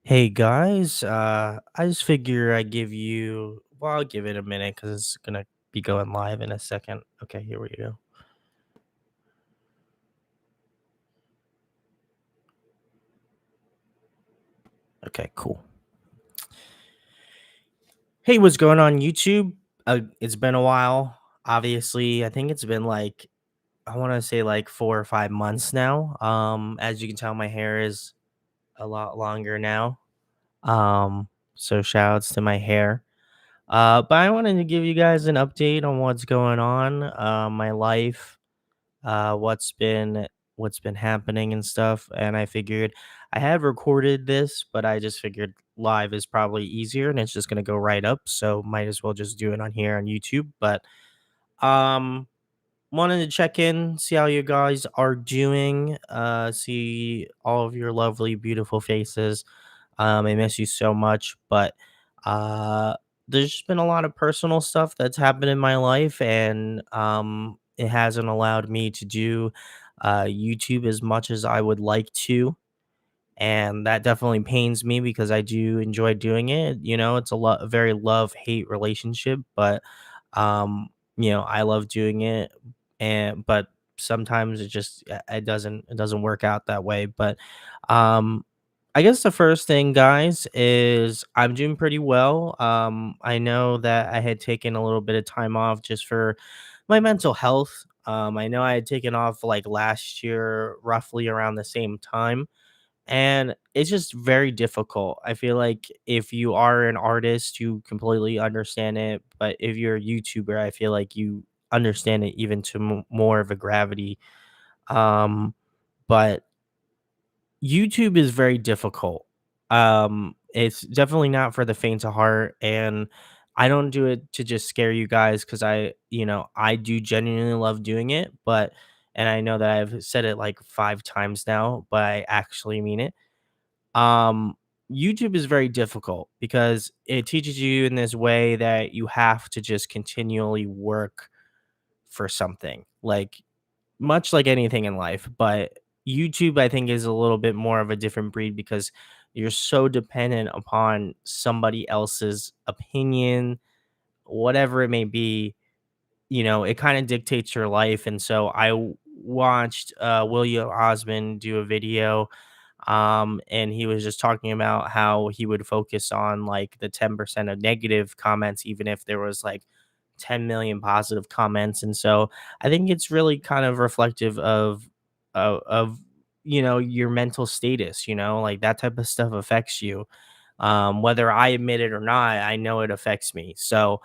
Hey guys, I just figure I give you, well, I'll give it a minute because it's gonna be going live in a second. Okay, here we go. Okay, cool. Hey, what's going on YouTube? It's been a while. Obviously, I think it's been like, I want to say like 4 or 5 months now. As you can tell, my hair is a lot longer now. So shout outs to my hair. But I wanted to give you guys an update on what's going on, my life, what's been happening and stuff. And I figured I had recorded this, but I just figured live is probably easier and it's just gonna go right up. So might as well just do it on here on YouTube. But um wanted to check in, see how you guys are doing, see all of your lovely, beautiful faces. I miss you so much, but uh, there's just been a lot of personal stuff that's happened in my life, and it hasn't allowed me to do YouTube as much as I would like to, and that definitely pains me because I do enjoy doing it. It's a very love hate relationship, but I love doing it, and but sometimes it doesn't work out that way. But um, I guess the first thing, guys, is I'm doing pretty well. I know that I had taken a little bit of time off just for my mental health. I know I had taken off like last year, roughly around the same time, and it's just very difficult. I feel like if you are an artist, you completely understand it, but if you're a YouTuber, I feel like you understand it even to more of a gravity. Um, but YouTube is very difficult. It's definitely not for the faint of heart, and I don't do it to just scare you guys because I do genuinely love doing it, but and I know that I've said it like 5 times now, but I actually mean it. um YouTube is very difficult because it teaches you in this way that you have to just continually work for something, like much like anything in life. But YouTube, I think, is a little bit more of a different breed because you're so dependent upon somebody else's opinion, whatever it may be. It kind of dictates your life. And so watched William Osmond do a video, and he was just talking about how he would focus on like the 10% of negative comments even if there was like 10 million positive comments. And so I think it's really kind of reflective of your mental status. Like that type of stuff affects you, whether I admit it or not. I know it affects me. So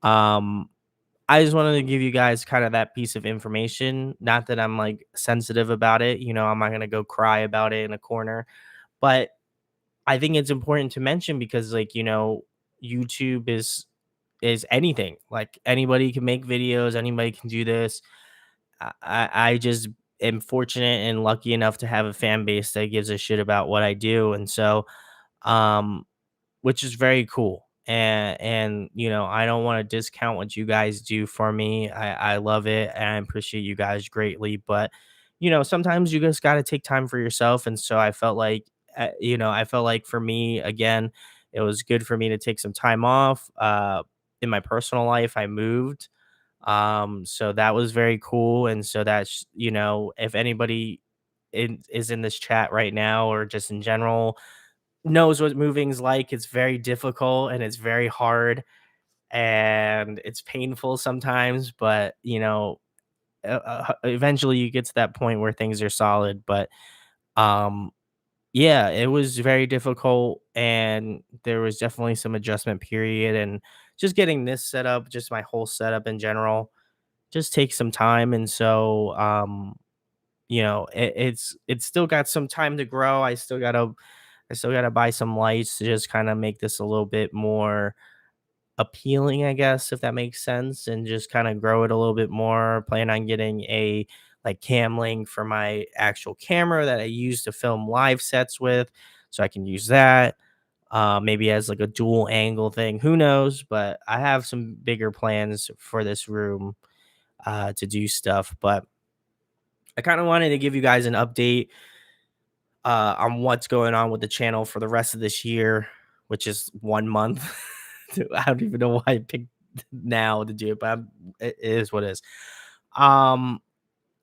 um I just wanted to give you guys kind of that piece of information. Not that I'm like sensitive about it. I'm not going to go cry about it in a corner, but I think it's important to mention because, like, YouTube is anything. Like anybody can make videos, anybody can do this. I just am fortunate and lucky enough to have a fan base that gives a shit about what I do. And so um which is very cool. And I don't want to discount what you guys do for me. I love it and I appreciate you guys greatly. But sometimes you just got to take time for yourself. And so I felt like for me again, it was good for me to take some time off. In my personal life, I moved. So that was very cool. And so that's, if anybody is in this chat right now or just in general knows what moving's like. It's very difficult and it's very hard and it's painful sometimes, but eventually you get to that point where things are solid. But um, yeah, it was very difficult and there was definitely some adjustment period, and just getting this set up, just my whole setup in general, just takes some time. And so it's still got some time to grow. I still gotta buy some lights to just kind of make this a little bit more appealing, I guess, if that makes sense, and just kind of grow it a little bit more. Plan on getting a like cam link for my actual camera that I use to film live sets with, so I can use that. Maybe as like a dual angle thing. Who knows? But I have some bigger plans for this room to do stuff. But I kind of wanted to give you guys an update on what's going on with the channel for the rest of this year, which is 1 month. I don't even know why I picked now to do it, but it is what it is. Um,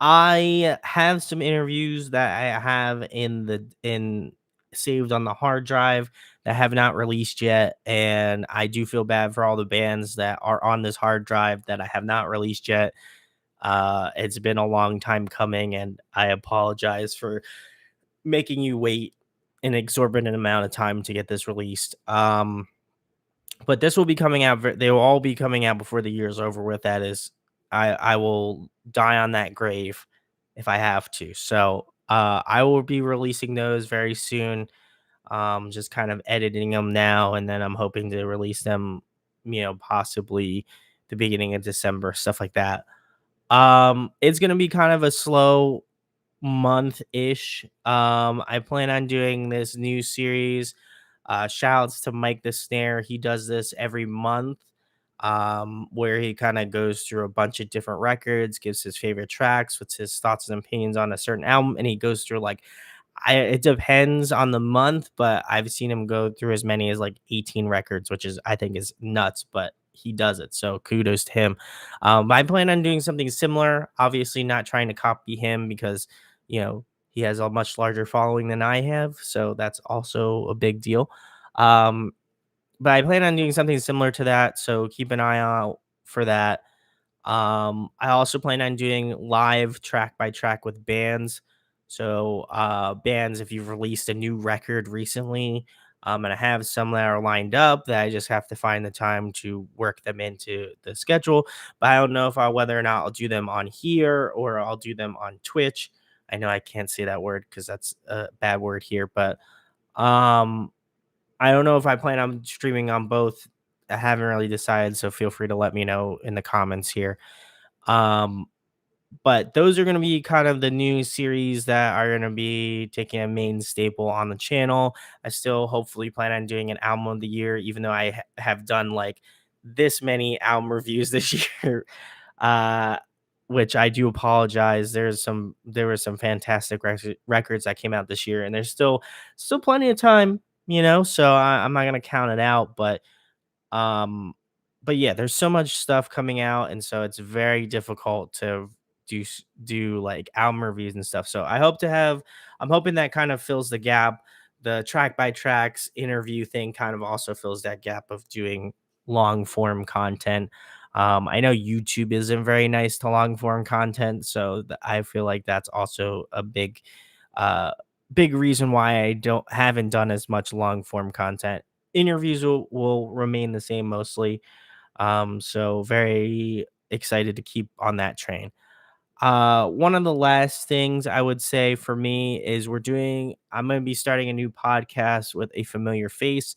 I have some interviews that I have in saved on the hard drive that have not released yet, and I do feel bad for all the bands that are on this hard drive that I have not released yet. It's been a long time coming, and I apologize for making you wait an exorbitant amount of time to get this released. But this will be coming out. They will all be coming out before the year is over with. That is, I will die on that grave if I have to. So I will be releasing those very soon. Just kind of editing them now, and then I'm hoping to release them. Possibly the beginning of December, stuff like that. It's gonna be kind of a slow month ish. I plan on doing this new series. Shouts to Mike the Snare. He does this every month, where he kind of goes through a bunch of different records, gives his favorite tracks, what's his thoughts and opinions on a certain album, and he goes through like it depends on the month, but I've seen him go through as many as like 18 records, which is I think is nuts, but he does it. So kudos to him. I plan on doing something similar. Obviously, not trying to copy him because he has a much larger following than I have, so that's also a big deal. Um, but I plan on doing something similar to that, so keep an eye out for that. I also plan on doing live track by track with bands. So, bands, if you've released a new record recently, and I have some that are lined up that I just have to find the time to work them into the schedule. But I don't know if whether or not I'll do them on here or I'll do them on Twitch. I know I can't say that word because that's a bad word here, but um, I don't know if I plan on streaming on both. I haven't really decided, so feel free to let me know in the comments here. Um, but those are going to be kind of the new series that are going to be taking a main staple on the channel. I still hopefully plan on doing an album of the year, even though I have done like this many album reviews this year. Uh, which I do apologize. There were some fantastic records that came out this year, and there's still plenty of time, So I'm not gonna count it out, um, but yeah, there's so much stuff coming out, and so it's very difficult to do like album reviews and stuff. So I'm hoping that kind of fills the gap. The track by tracks interview thing kind of also fills that gap of doing long form content. I know YouTube isn't very nice to long form content, so I feel like that's also a uh, big reason why I don't haven't done as much long form content. Interviews will remain the same mostly. So very excited to keep on that train. One of the last things I would say for me is I'm going to be starting a new podcast with a familiar face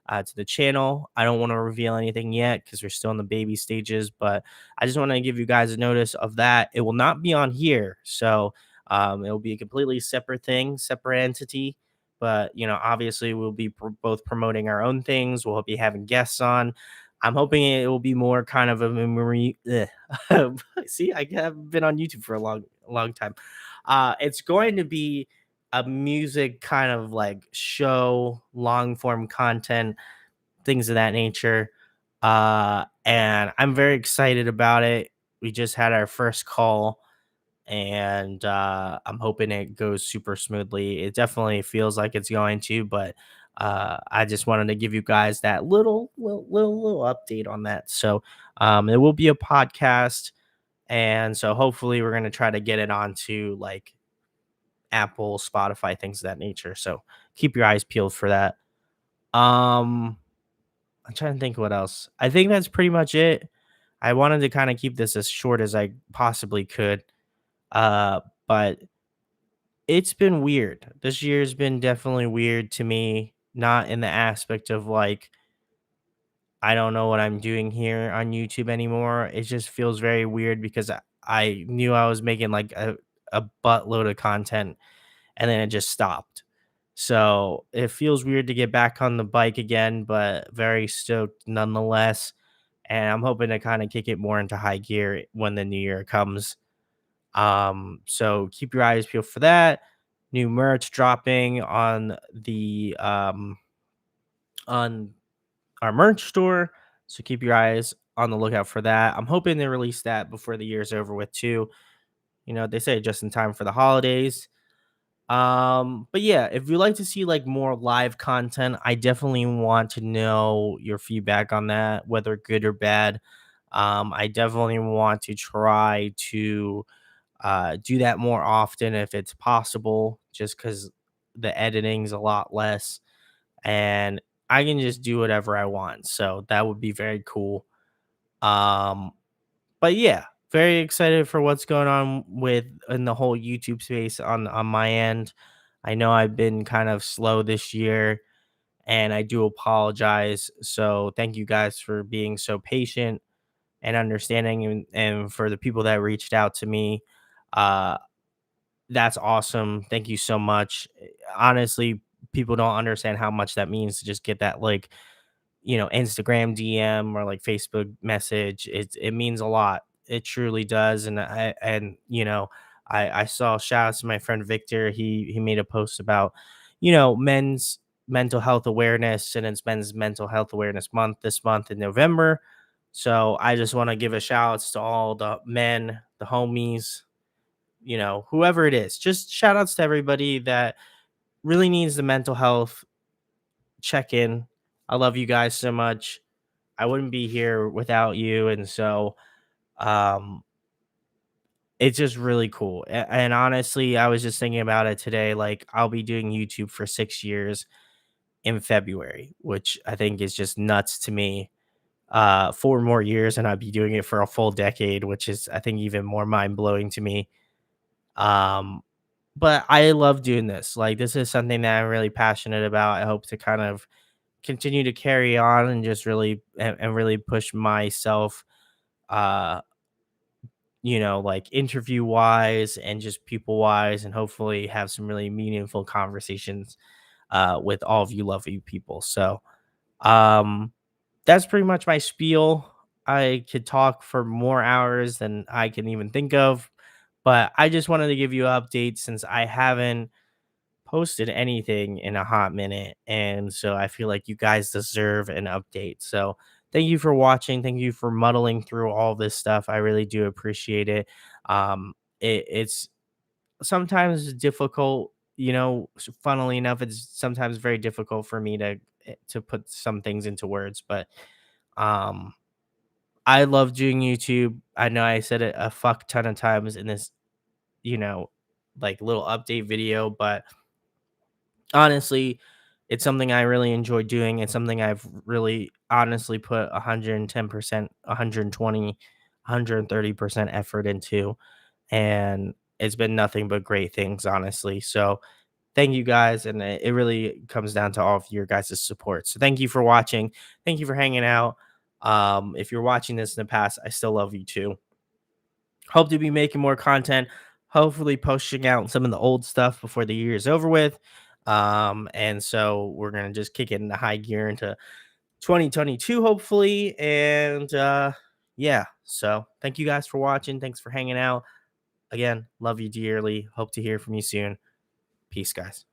to the channel. I don't want to reveal anything yet because we're still in the baby stages, but I just want to give you guys a notice of that. It will not be on here. So it will be a completely separate thing, separate entity. But, obviously we'll be both promoting our own things. We'll be having guests on. I'm hoping it will be more kind of a memory. See, I haven't been on YouTube for a long time. It's going to be a music kind of like show, long form content, things of that nature. And I'm very excited about it. We just had our first call, and I'm hoping it goes super smoothly. It definitely feels like it's going to, but I just wanted to give you guys that little update on that. So it will be a podcast, and so hopefully we're gonna try to get it onto like Apple, Spotify, things of that nature. So keep your eyes peeled for that. Um, I'm trying to think what else. I think that's pretty much it. I wanted to kind of keep this as short as I possibly could. But it's been weird. This year's been definitely weird to me, not in the aspect of like I don't know what I'm doing here on YouTube anymore. It just feels very weird because I knew I was making like a buttload of content, and then it just stopped. So it feels weird to get back on the bike again, but very stoked nonetheless. And I'm hoping to kind of kick it more into high gear when the new year comes. So keep your eyes peeled for that. new merch dropping on our merch store. So keep your eyes on the lookout for that. I'm hoping they release that before the year's over with too. You know, they say just in time for the holidays. But yeah, if you like to see like more live content, I definitely want to know your feedback on that, whether good or bad. I definitely want to try to do that more often if it's possible, just because the editing's a lot less and I can just do whatever I want. So that would be very cool. Um, but yeah, very excited for what's going on with in the whole YouTube space on my end. I know I've been kind of slow this year and I do apologize. So thank you guys for being so patient and understanding and for the people that reached out to me. Uh that's awesome. Thank you so much. Honestly, people don't understand how much that means to just get that like Instagram DM or like Facebook message. It means a lot. It truly does. And I saw shout outs to my friend Victor. He made a post about, men's mental health awareness, and it's men's mental health awareness month this month in November. So I just want to give a shout outs to all the men, the homies, whoever it is. Just shout outs to everybody that really needs the mental health check in. I love you guys so much. I wouldn't be here without you. And so um it's just really cool. And honestly, I was just thinking about it today. Like I'll be doing YouTube for 6 years in February, which I think is just nuts to me. 4 more years and I'd be doing it for a full decade, which is I think even more mind blowing to me. Um but I love doing this. Like this is something that I'm really passionate about. I hope to kind of continue to carry on and just really really push myself uh like interview wise and just people wise, and hopefully have some really meaningful conversations with all of you lovely people. So um that's pretty much my spiel. I could talk for more hours than I can even think of, but I just wanted to give you an update since I haven't posted anything in a hot minute. And so I feel like you guys deserve an update. So thank you for watching. Thank you for muddling through all this stuff. I really do appreciate it. It's sometimes difficult, funnily enough, it's sometimes very difficult for me to put some things into words, but um, I love doing YouTube. I know I said it a fuck ton of times in this, you know, like little update video, but honestly, it's something I really enjoy doing. It's something I've really honestly put 110%, 120, 130% effort into. And it's been nothing but great things, honestly. So thank you guys. And it really comes down to all of your guys' support. So thank you for watching. Thank you for hanging out. If you're watching this in the past, I still love you too. Hope to be making more content, hopefully posting out some of the old stuff before the year is over with. And so we're gonna just kick it into high gear into 2022, hopefully. And yeah, so thank you guys for watching. Thanks for hanging out. Again, love you dearly. Hope to hear from you soon. Peace, guys.